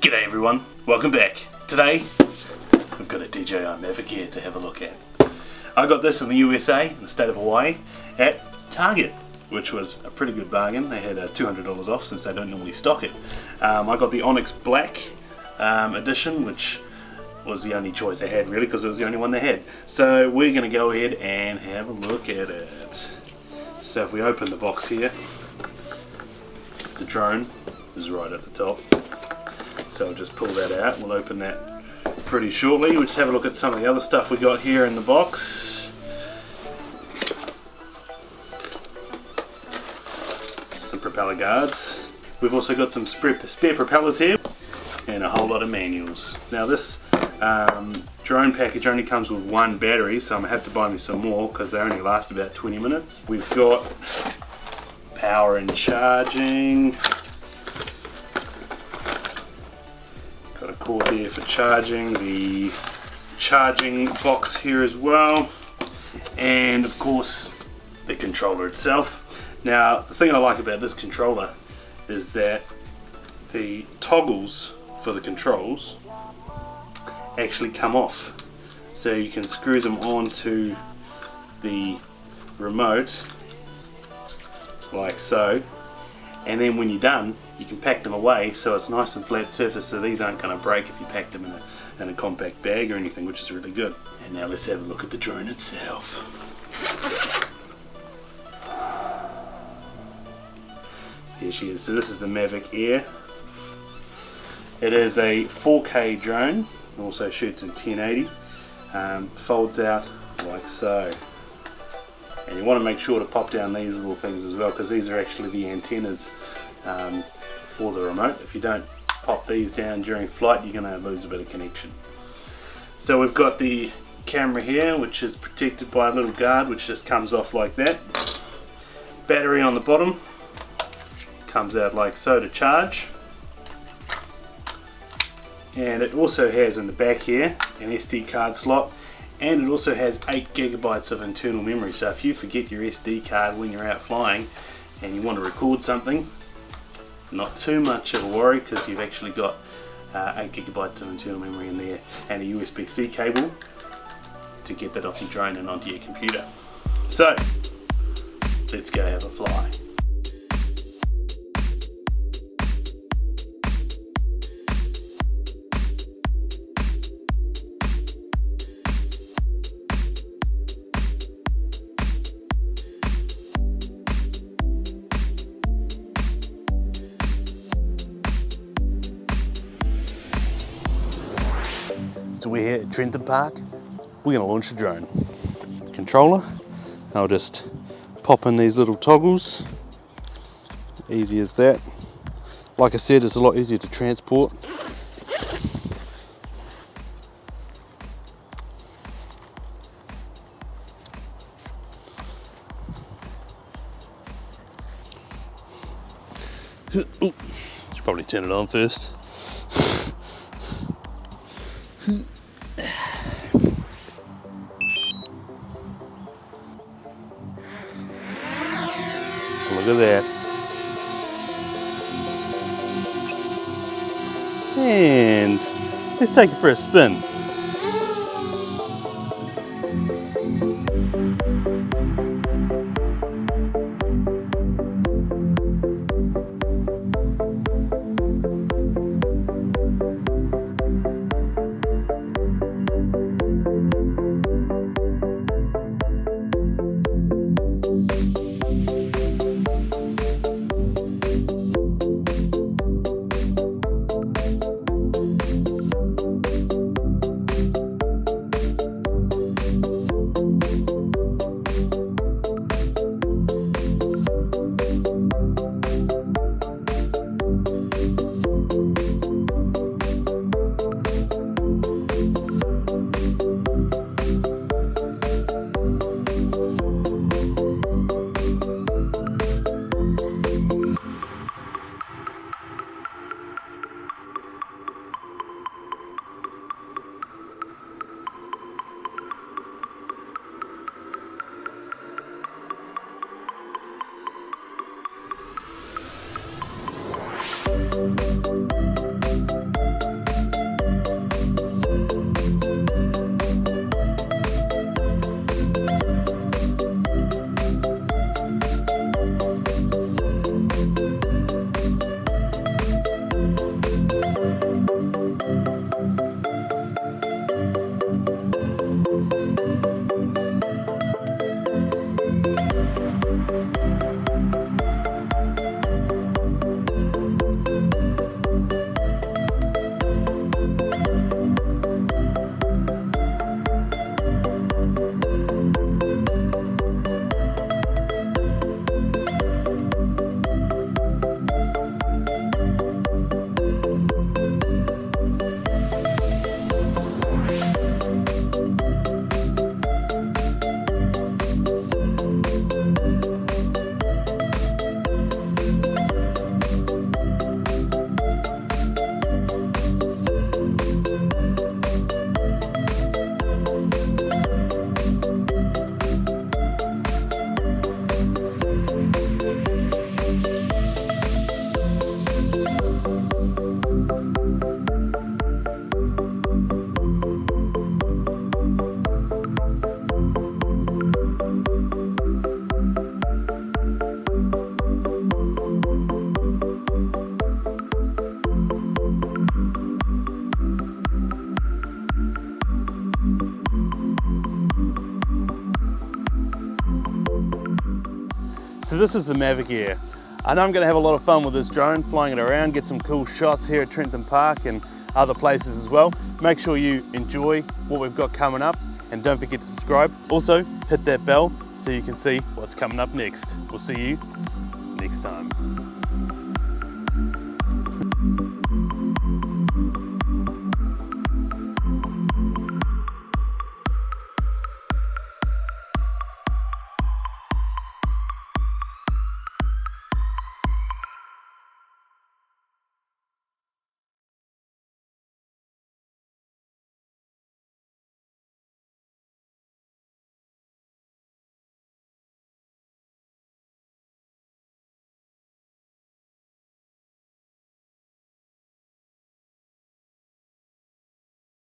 G'day everyone, welcome back. Today we've got a DJI Mavic Air to have a look at. I got this in the USA, in the state of Hawaii, at Target, which was a pretty good bargain. They had $200 off since they don't normally stock it. I got the Onyx Black edition, which was the only choice I had really because it was the only one they had. So we're going to go ahead and have a look at it. So if we open the box here, the drone is right at the top. So I'll just pull that out. We'll open that pretty shortly. We'll just have a look at some of the other stuff we got here in the box. Some propeller guards. We've also got some spare propellers here and a whole lot of manuals. Now this drone package only comes with one battery, so I'm going to have to buy me some more because they only last about 20 minutes. We've got power and charging. Got a cord there for charging, the charging box here as well, and of course the controller itself. Now the thing I like about this controller is that the toggles for the controls actually come off, so you can screw them onto the remote like so, and then when you're done you can pack them away so it's nice and flat surface, so these aren't going to break if you pack them in a compact bag or anything, which is really good. And now let's have a look at the drone itself. Here she is. So this is the Mavic Air. It is a 4K drone, also shoots in 1080, folds out like so. And you want to make sure to pop down these little things as well, because these are actually the antennas for the remote. If you don't pop these down during flight, you're going to lose a bit of connection. So we've got the camera here, which is protected by a little guard which just comes off like that. Battery on the bottom comes out like so to charge. And it also has in the back here an SD card slot, and it also has 8 GB of internal memory, so if you forget your SD card when you're out flying and you want to record something, not too much of a worry because you've actually got 8 GB of internal memory in there, and a USB-C cable to get that off your drone and onto your computer. So let's go have a fly. So we're here at Trenton Park. We're going to launch the drone. Controller, I'll just pop in these little toggles. Easy as that. Like I said, it's a lot easier to transport. Ooh, should probably turn it on first. Look at that. And let's take it for a spin. So this is the Mavic Air. I know I'm going to have a lot of fun with this drone, flying it around, get some cool shots here at Trentham Park and other places as well. Make sure you enjoy what we've got coming up, and don't forget to subscribe. Also, hit that bell so you can see what's coming up next. We'll see you next time.